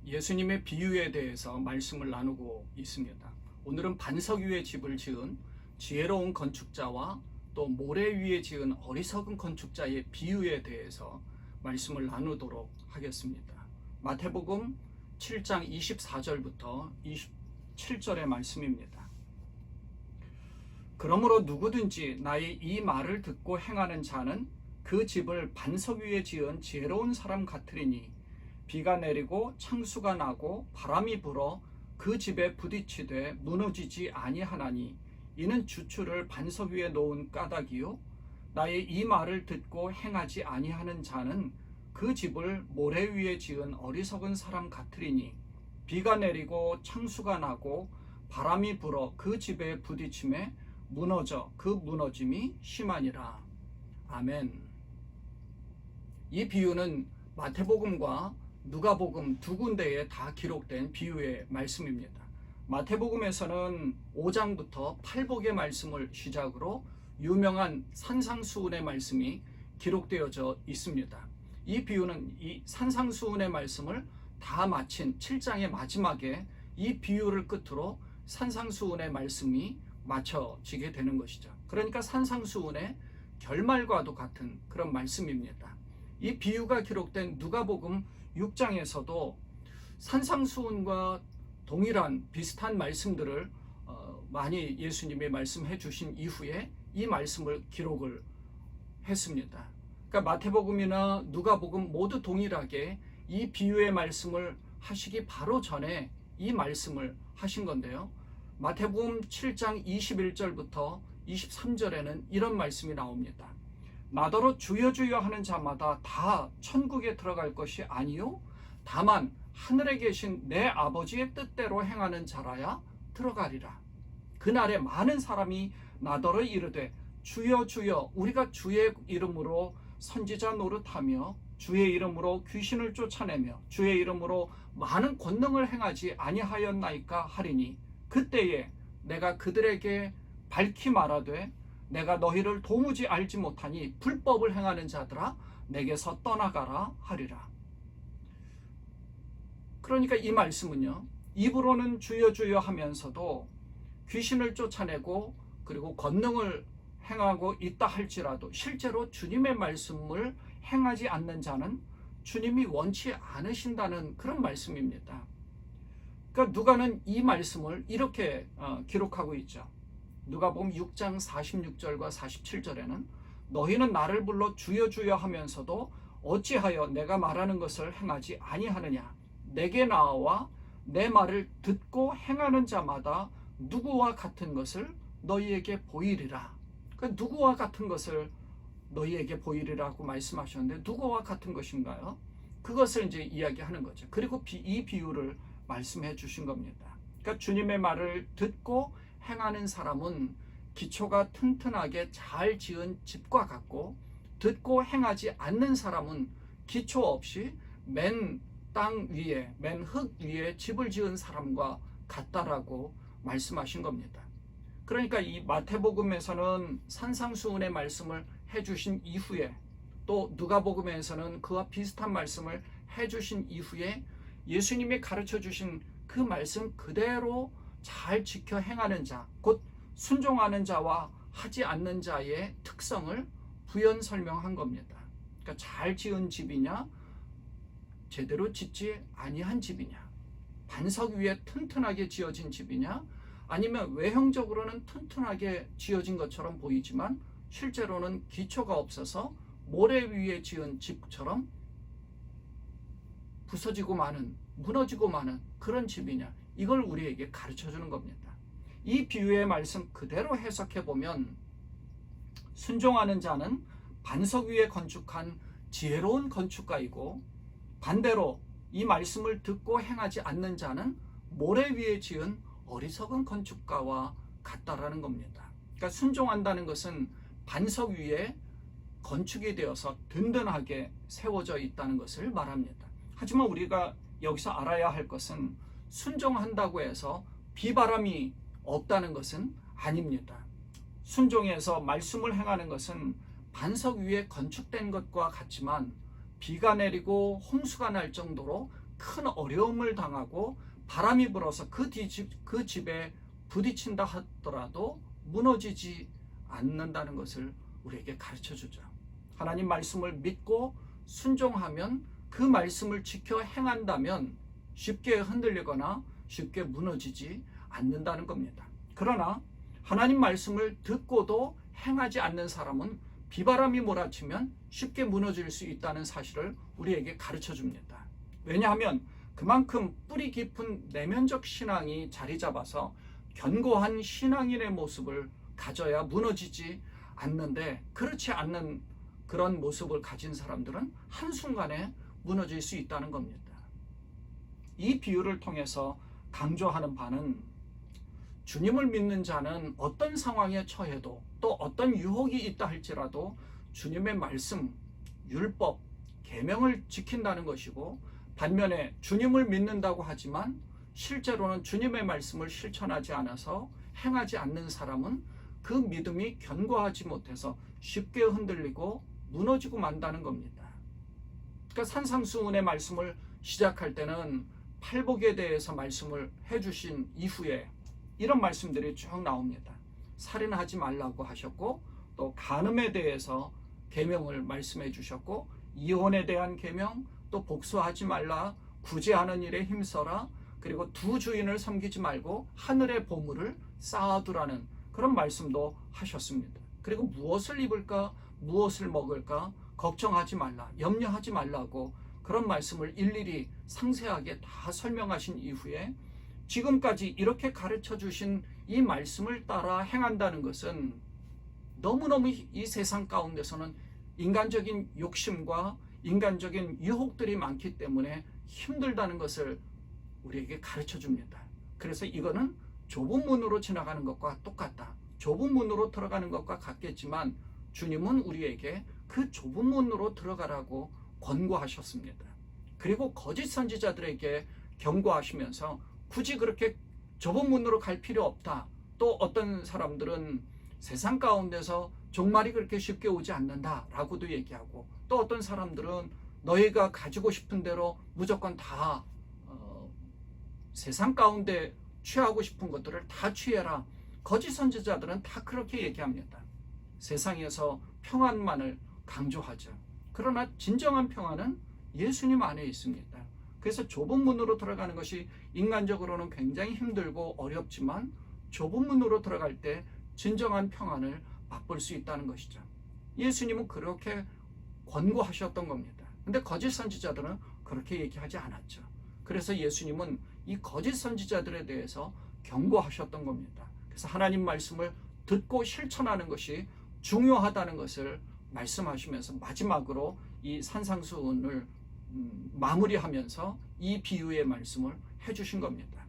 예수님의 비유에 대해서 말씀을 나누고 있습니다. 오늘은 반석 위에 집을 지은 지혜로운 건축자와 또 모래 위에 지은 어리석은 건축자의 비유에 대해서 말씀을 나누도록 하겠습니다. 마태복음 7장 24절부터 27절의 말씀입니다. 그러므로 누구든지 나의 이 말을 듣고 행하는 자는 그 집을 반석 위에 지은 지혜로운 사람 같으리니 비가 내리고 창수가 나고 바람이 불어 그 집에 부딪히되 무너지지 아니하나니 이는 주추를 반석 위에 놓은 까닭이요 나의 이 말을 듣고 행하지 아니하는 자는 그 집을 모래 위에 지은 어리석은 사람 같으리니 비가 내리고 창수가 나고 바람이 불어 그 집에 부딪힘에 무너져 그 무너짐이 심하니라. 아멘. 이 비유는 마태복음과 누가복음 두 군데에 다 기록된 비유의 말씀입니다. 마태복음에서는 5장부터 팔복의 말씀을 시작으로 유명한 산상수훈의 말씀이 기록되어져 있습니다. 이 비유는 이 산상수훈의 말씀을 다 마친 7장의 마지막에 이 비유를 끝으로 산상수훈의 말씀이 마쳐지게 되는 것이죠. 그러니까 산상수훈의 결말과도 같은 그런 말씀입니다. 이 비유가 기록된 누가복음 6장에서도 산상수훈과 동일한 비슷한 말씀들을 많이 예수님이 말씀해 주신 이후에 이 말씀을 기록을 했습니다. 그러니까 마태복음이나 누가복음 모두 동일하게 이 비유의 말씀을 하시기 바로 전에 이 말씀을 하신 건데요. 마태복음 7장 21절부터 23절에는 이런 말씀이 나옵니다. 나더러 주여 주여 하는 자마다 다 천국에 들어갈 것이 아니요 다만 하늘에 계신 내 아버지의 뜻대로 행하는 자라야 들어가리라. 그날에 많은 사람이 나더러 이르되 주여 주여 우리가 주의 이름으로 선지자 노릇하며 주의 이름으로 귀신을 쫓아내며 주의 이름으로 많은 권능을 행하지 아니하였나이까 하리니 그때에 내가 그들에게 밝히 말하되 내가 너희를 도무지 알지 못하니 불법을 행하는 자들아 내게서 떠나가라 하리라. 그러니까 이 말씀은요, 입으로는 주여 주여 하면서도 귀신을 쫓아내고 그리고 권능을 행하고 있다 할지라도 실제로 주님의 말씀을 행하지 않는 자는 주님이 원치 않으신다는 그런 말씀입니다. 그러니까 누가는 이 말씀을 이렇게 기록하고 있죠. 누가복음 6장 46절과 47절에는 너희는 나를 불러 주여 주여 하면서도 어찌하여 내가 말하는 것을 행하지 아니하느냐. 내게 나와 내 말을 듣고 행하는 자마다 누구와 같은 것을 너희에게 보이리라. 그러니까 누구와 같은 것을 너희에게 보이리라고 말씀하셨는데 누구와 같은 것인가요? 그것을 이제 이야기하는 거죠. 그리고 이 비유를 말씀해 주신 겁니다. 그러니까 주님의 말을 듣고 행하는 사람은 기초가 튼튼하게 잘 지은 집과 같고 듣고 행하지 않는 사람은 기초 없이 맨 땅 위에 맨 흙 위에 집을 지은 사람과 같다라고 말씀하신 겁니다. 그러니까 이 마태복음에서는 산상수훈의 말씀을 해주신 이후에 또 누가복음에서는 그와 비슷한 말씀을 해주신 이후에 예수님이 가르쳐 주신 그 말씀 그대로 잘 지켜 행하는 자, 곧 순종하는 자와 하지 않는 자의 특성을 부연 설명한 겁니다. 그러니까 잘 지은 집이냐, 제대로 짓지 아니한 집이냐, 반석 위에 튼튼하게 지어진 집이냐, 아니면 외형적으로는 튼튼하게 지어진 것처럼 보이지만 실제로는 기초가 없어서 모래 위에 지은 집처럼 부서지고 마는, 무너지고 마는 그런 집이냐, 이걸 우리에게 가르쳐 주는 겁니다. 이 비유의 말씀 그대로 해석해 보면 순종하는 자는 반석 위에 건축한 지혜로운 건축가이고 반대로 이 말씀을 듣고 행하지 않는 자는 모래 위에 지은 어리석은 건축가와 같다라는 겁니다. 그러니까 순종한다는 것은 반석 위에 건축이 되어서 든든하게 세워져 있다는 것을 말합니다. 하지만 우리가 여기서 알아야 할 것은 순종한다고 해서 비바람이 없다는 것은 아닙니다. 순종해서 말씀을 행하는 것은 반석 위에 건축된 것과 같지만 비가 내리고 홍수가 날 정도로 큰 어려움을 당하고 바람이 불어서 그 집에 부딪힌다 하더라도 무너지지 않는다는 것을 우리에게 가르쳐 주죠. 하나님 말씀을 믿고 순종하면 그 말씀을 지켜 행한다면 쉽게 흔들리거나 쉽게 무너지지 않는다는 겁니다. 그러나 하나님 말씀을 듣고도 행하지 않는 사람은 비바람이 몰아치면 쉽게 무너질 수 있다는 사실을 우리에게 가르쳐 줍니다. 왜냐하면 그만큼 뿌리 깊은 내면적 신앙이 자리 잡아서 견고한 신앙인의 모습을 가져야 무너지지 않는데, 그렇지 않는 그런 모습을 가진 사람들은 한순간에 무너질 수 있다는 겁니다. 이 비유를 통해서 강조하는 바는 주님을 믿는 자는 어떤 상황에 처해도 또 어떤 유혹이 있다 할지라도 주님의 말씀, 율법, 계명을 지킨다는 것이고, 반면에 주님을 믿는다고 하지만 실제로는 주님의 말씀을 실천하지 않아서 행하지 않는 사람은 그 믿음이 견고하지 못해서 쉽게 흔들리고 무너지고 만다는 겁니다. 그러니까 산상수훈의 말씀을 시작할 때는 팔복에 대해서 말씀을 해주신 이후에 이런 말씀들이 쭉 나옵니다. 살인하지 말라고 하셨고, 또 간음에 대해서 계명을 말씀해 주셨고, 이혼에 대한 계명, 또 복수하지 말라, 구제하는 일에 힘써라, 그리고 두 주인을 섬기지 말고 하늘의 보물을 쌓아두라는 그런 말씀도 하셨습니다. 그리고 무엇을 입을까, 무엇을 먹을까 걱정하지 말라, 염려하지 말라고 그런 말씀을 일일이 상세하게 다 설명하신 이후에 지금까지 이렇게 가르쳐 주신 이 말씀을 따라 행한다는 것은 너무너무 이 세상 가운데서는 인간적인 욕심과 인간적인 유혹들이 많기 때문에 힘들다는 것을 우리에게 가르쳐 줍니다. 그래서 이거는 좁은 문으로 지나가는 것과 똑같다. 좁은 문으로 들어가는 것과 같겠지만 주님은 우리에게 그 좁은 문으로 들어가라고 권고하셨습니다. 그리고 거짓 선지자들에게 경고하시면서 굳이 그렇게 좁은 문으로 갈 필요 없다. 또 어떤 사람들은 세상 가운데서 종말이 그렇게 쉽게 오지 않는다라고도 얘기하고, 또 어떤 사람들은 너희가 가지고 싶은 대로 무조건 다 세상 가운데 취하고 싶은 것들을 다 취해라. 거짓 선지자들은 다 그렇게 얘기합니다. 세상에서 평안만을 강조하죠. 그러나 진정한 평안은 예수님 안에 있습니다. 그래서 좁은 문으로 들어가는 것이 인간적으로는 굉장히 힘들고 어렵지만 좁은 문으로 들어갈 때 진정한 평안을 맛볼 수 있다는 것이죠. 예수님은 그렇게 권고하셨던 겁니다. 근데 거짓 선지자들은 그렇게 얘기하지 않았죠. 그래서 예수님은 이 거짓 선지자들에 대해서 경고하셨던 겁니다. 그래서 하나님 말씀을 듣고 실천하는 것이 중요하다는 것을 말씀하시면서 마지막으로 이 산상수훈을 마무리하면서 이 비유의 말씀을 해주신 겁니다.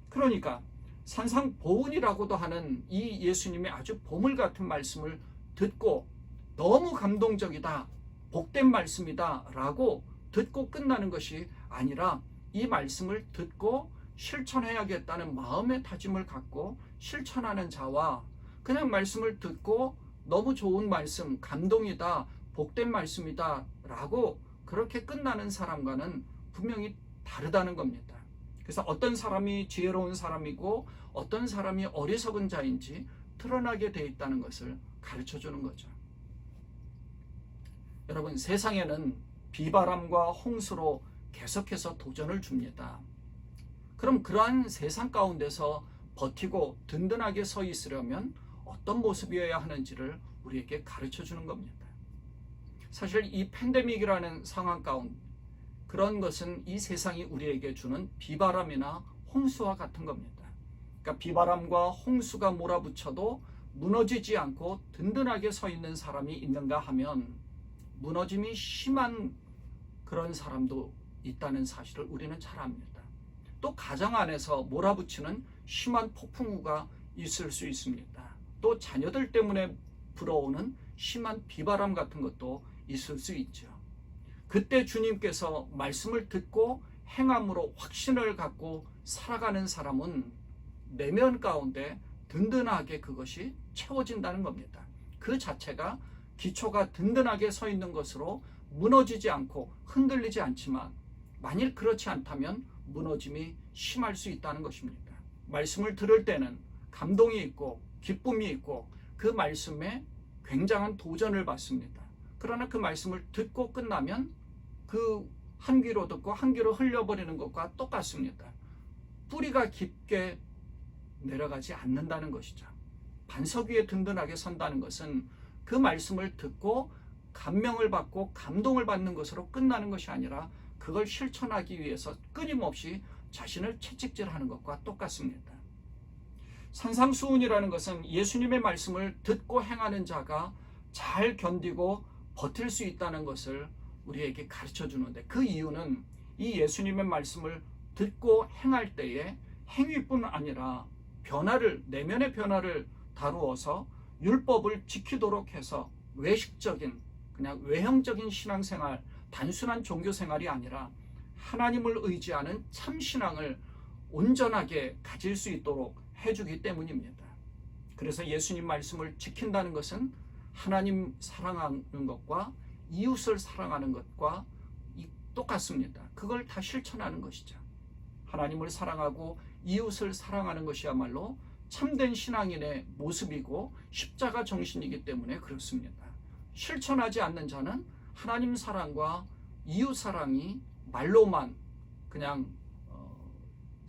그러니까 산상보훈이라고도 하는 이 예수님의 아주 보물 같은 말씀을 듣고 너무 감동적이다, 복된 말씀이다 라고 듣고 끝나는 것이 아니라 이 말씀을 듣고 실천해야겠다는 마음의 다짐을 갖고 실천하는 자와 그냥 말씀을 듣고 너무 좋은 말씀, 감동이다, 복된 말씀이다 라고 그렇게 끝나는 사람과는 분명히 다르다는 겁니다. 그래서 어떤 사람이 지혜로운 사람이고 어떤 사람이 어리석은 자인지 드러나게 돼 있다는 것을 가르쳐 주는 거죠. 여러분, 세상에는 비바람과 홍수로 계속해서 도전을 줍니다. 그럼 그러한 세상 가운데서 버티고 든든하게 서 있으려면 어떤 모습이어야 하는지를 우리에게 가르쳐 주는 겁니다. 사실 이 팬데믹이라는 상황 가운데 그런 것은 이 세상이 우리에게 주는 비바람이나 홍수와 같은 겁니다. 그러니까 비바람과 홍수가 몰아붙여도 무너지지 않고 든든하게 서 있는 사람이 있는가 하면 무너짐이 심한 그런 사람도 있다는 사실을 우리는 잘 압니다. 또 가정 안에서 몰아붙이는 심한 폭풍우가 있을 수 있습니다. 또 자녀들 때문에 불어오는 심한 비바람 같은 것도 있을 수 있죠. 그때 주님께서 말씀을 듣고 행함으로 확신을 갖고 살아가는 사람은 내면 가운데 든든하게 그것이 채워진다는 겁니다. 그 자체가 기초가 든든하게 서 있는 것으로 무너지지 않고 흔들리지 않지만 만일 그렇지 않다면 무너짐이 심할 수 있다는 것입니다. 말씀을 들을 때는 감동이 있고 기쁨이 있고 그 말씀에 굉장한 도전을 받습니다. 그러나 그 말씀을 듣고 끝나면 그 한 귀로 듣고 한 귀로 흘려버리는 것과 똑같습니다. 뿌리가 깊게 내려가지 않는다는 것이죠. 반석 위에 든든하게 선다는 것은 그 말씀을 듣고 감명을 받고 감동을 받는 것으로 끝나는 것이 아니라 그걸 실천하기 위해서 끊임없이 자신을 채찍질하는 것과 똑같습니다. 산상수훈이라는 것은 예수님의 말씀을 듣고 행하는 자가 잘 견디고 버틸 수 있다는 것을 우리에게 가르쳐 주는데, 그 이유는 이 예수님의 말씀을 듣고 행할 때에 행위뿐 아니라 내면의 변화를 다루어서 율법을 지키도록 해서 외식적인 그냥 외형적인 신앙생활, 단순한 종교생활이 아니라 하나님을 의지하는 참신앙을 온전하게 가질 수 있도록 해주기 때문입니다. 그래서 예수님 말씀을 지킨다는 것은 하나님 사랑하는 것과 이웃을 사랑하는 것과 똑같습니다. 그걸 다 실천하는 것이죠. 하나님을 사랑하고 이웃을 사랑하는 것이야말로 참된 신앙인의 모습이고 십자가 정신이기 때문에 그렇습니다. 실천하지 않는 자는 하나님 사랑과 이웃 사랑이 말로만 그냥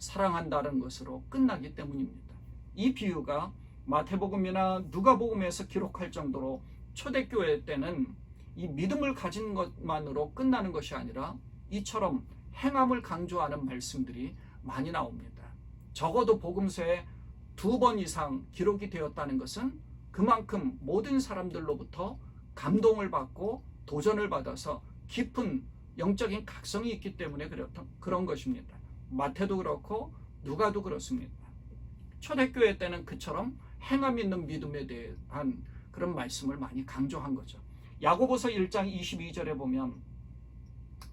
사랑한다는 것으로 끝나기 때문입니다. 이 비유가 마태복음이나 누가복음에서 기록할 정도로 초대교회 때는 이 믿음을 가진 것만으로 끝나는 것이 아니라 이처럼 행함을 강조하는 말씀들이 많이 나옵니다. 적어도 복음서에 2번 이상 기록이 되었다는 것은 그만큼 모든 사람들로부터 감동을 받고 도전을 받아서 깊은 영적인 각성이 있기 때문에 그런 것입니다. 마태도 그렇고 누가도 그렇습니다. 초대교회 때는 그처럼 행함 있는 믿음에 대한 그런 말씀을 많이 강조한 거죠. 야고보서 1장 22절에 보면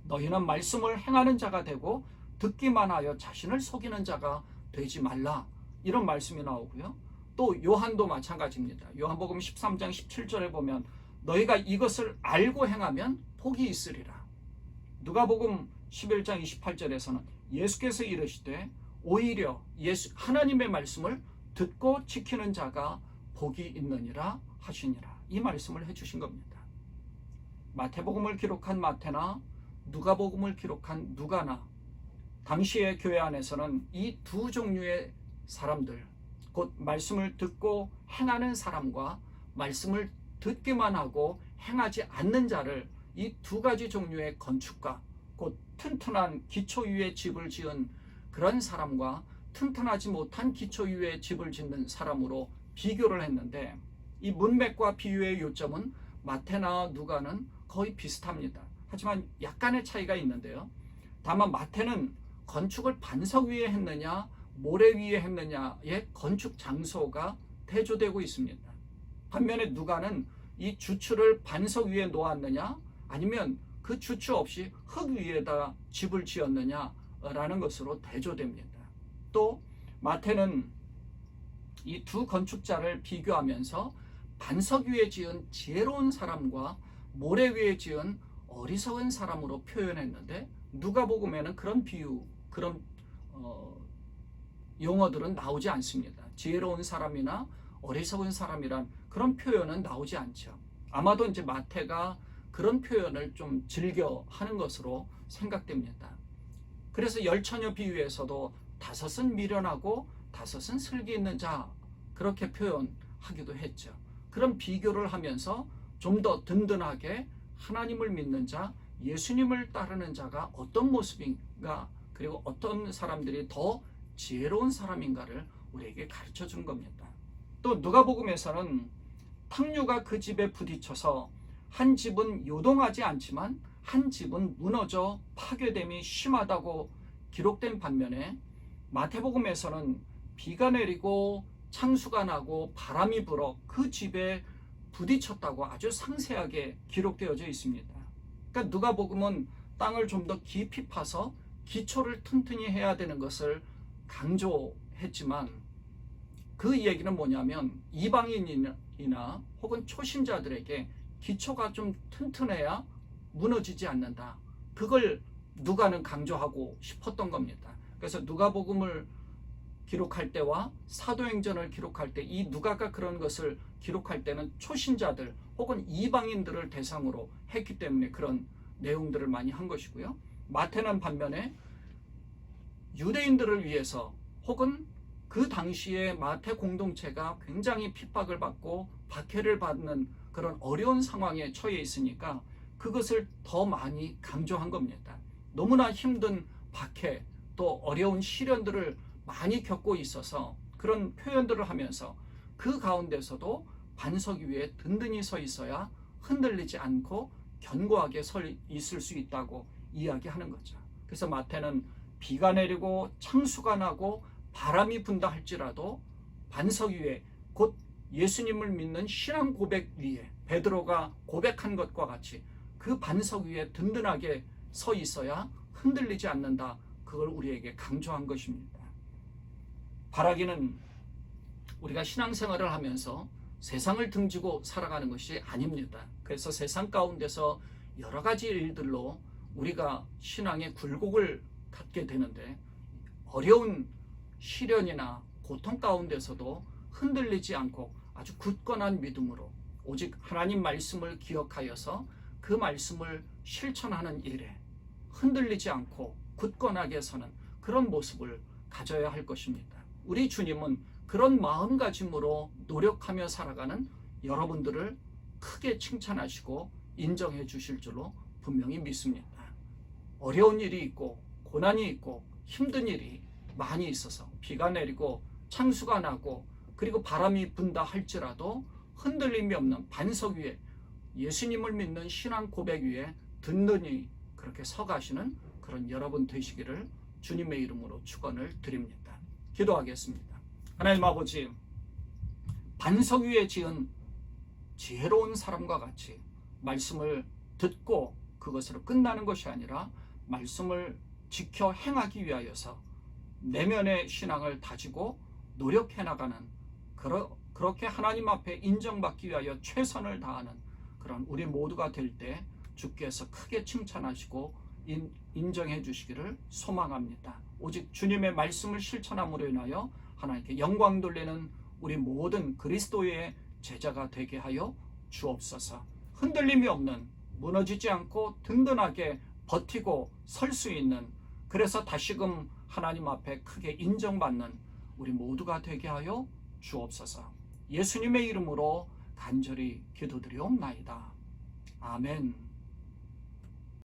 너희는 말씀을 행하는 자가 되고 듣기만 하여 자신을 속이는 자가 되지 말라, 이런 말씀이 나오고요. 또 요한도 마찬가지입니다. 요한복음 13장 17절에 보면 너희가 이것을 알고 행하면 복이 있으리라. 누가복음 11장 28절에서는 예수께서 이르시되 오히려 하나님의 말씀을 듣고 지키는 자가 복이 있느니라 하시니라, 이 말씀을 해주신 겁니다. 마태복음을 기록한 마태나 누가복음을 기록한 누가나 당시의 교회 안에서는 이 두 종류의 사람들, 곧 말씀을 듣고 행하는 사람과 말씀을 듣기만 하고 행하지 않는 자를, 이 두 가지 종류의 건축가, 곧 튼튼한 기초 위에 집을 지은 그런 사람과 튼튼하지 못한 기초 위에 집을 짓는 사람으로 비교를 했는데, 이 문맥과 비유의 요점은 마태나 누가는 거의 비슷합니다. 하지만 약간의 차이가 있는데요. 다만 마태는 건축을 반석 위에 했느냐 모래 위에 했느냐의 건축 장소가 대조되고 있습니다. 반면에 누가는 이 주추를 반석 위에 놓았느냐 아니면 그 주추 없이 흙 위에다 집을 지었느냐라는 것으로 대조됩니다. 또 마태는 이 두 건축자를 비교하면서 반석 위에 지은 지혜로운 사람과 모래 위에 지은 어리석은 사람으로 표현했는데, 누가복음에는 그런 비유, 그런 용어들은 나오지 않습니다. 지혜로운 사람이나 어리석은 사람이란 그런 표현은 나오지 않죠. 아마도 이제 마태가 그런 표현을 좀 즐겨 하는 것으로 생각됩니다. 그래서 열처녀 비유에서도 5은 미련하고 5은 슬기 있는 자, 그렇게 표현하기도 했죠. 그런 비교를 하면서 좀 더 든든하게 하나님을 믿는 자, 예수님을 따르는 자가 어떤 모습인가, 그리고 어떤 사람들이 더 지혜로운 사람인가를 우리에게 가르쳐 준 겁니다. 또 누가복음에서는 탕류가 그 집에 부딪혀서 한 집은 요동하지 않지만 한 집은 무너져 파괴됨이 심하다고 기록된 반면에, 마태복음에서는 비가 내리고 창수가 나고 바람이 불어 그 집에 부딪혔다고 아주 상세하게 기록되어져 있습니다. 그러니까 누가복음은 땅을 좀 더 깊이 파서 기초를 튼튼히 해야 되는 것을 강조했지만, 그 얘기는 뭐냐면 이방인이나 혹은 초신자들에게 기초가 좀 튼튼해야 무너지지 않는다, 그걸 누가는 강조하고 싶었던 겁니다. 그래서 누가복음을 기록할 때와 사도행전을 기록할 때 이 누가가 그런 것을 기록할 때는 초신자들 혹은 이방인들을 대상으로 했기 때문에 그런 내용들을 많이 한 것이고요. 마태는 반면에 유대인들을 위해서 혹은 그 당시에 마태 공동체가 굉장히 핍박을 받고 박해를 받는 그런 어려운 상황에 처해 있으니까 그것을 더 많이 강조한 겁니다. 너무나 힘든 박해 또 어려운 시련들을 많이 겪고 있어서 그런 표현들을 하면서 그 가운데서도 반석 위에 든든히 서 있어야 흔들리지 않고 견고하게 서 있을 수 있다고 이야기하는 거죠. 그래서 마태는 비가 내리고 창수가 나고 바람이 분다 할지라도 반석 위에 곧 예수님을 믿는 신앙 고백 위에 베드로가 고백한 것과 같이 그 반석 위에 든든하게 서 있어야 흔들리지 않는다. 그걸 우리에게 강조한 것입니다. 바라기는 우리가 신앙생활을 하면서 세상을 등지고 살아가는 것이 아닙니다. 그래서 세상 가운데서 여러 가지 일들로 우리가 신앙의 굴곡을 갖게 되는데 어려운 시련이나 고통 가운데서도 흔들리지 않고 아주 굳건한 믿음으로 오직 하나님 말씀을 기억하여서 그 말씀을 실천하는 일에 흔들리지 않고 굳건하게 서는 그런 모습을 가져야 할 것입니다. 우리 주님은 그런 마음가짐으로 노력하며 살아가는 여러분들을 크게 칭찬하시고 인정해 주실 줄로 분명히 믿습니다. 어려운 일이 있고 고난이 있고 힘든 일이 많이 있어서 비가 내리고 창수가 나고 그리고 바람이 분다 할지라도 흔들림이 없는 반석 위에 예수님을 믿는 신앙 고백 위에 든든히 그렇게 서가시는 그런 여러분 되시기를 주님의 이름으로 축원을 드립니다. 기도하겠습니다. 하나님 아버지, 반석 위에 지은 지혜로운 사람과 같이 말씀을 듣고 그것으로 끝나는 것이 아니라 말씀을 지켜 행하기 위하여서 내면의 신앙을 다지고 노력해 나가는 그렇게 하나님 앞에 인정받기 위하여 최선을 다하는 그런 우리 모두가 될 때 주께서 크게 칭찬하시고 인정해 주시기를 소망합니다. 오직 주님의 말씀을 실천함으로 인하여 하나님께 영광 돌리는 우리 모든 그리스도의 제자가 되게 하여 주옵소서. 흔들림이 없는, 무너지지 않고 든든하게 버티고 설 수 있는, 그래서 다시금 하나님 앞에 크게 인정받는 우리 모두가 되게 하여 주옵소서. 예수님의 이름으로 간절히 기도드리옵나이다. 아멘.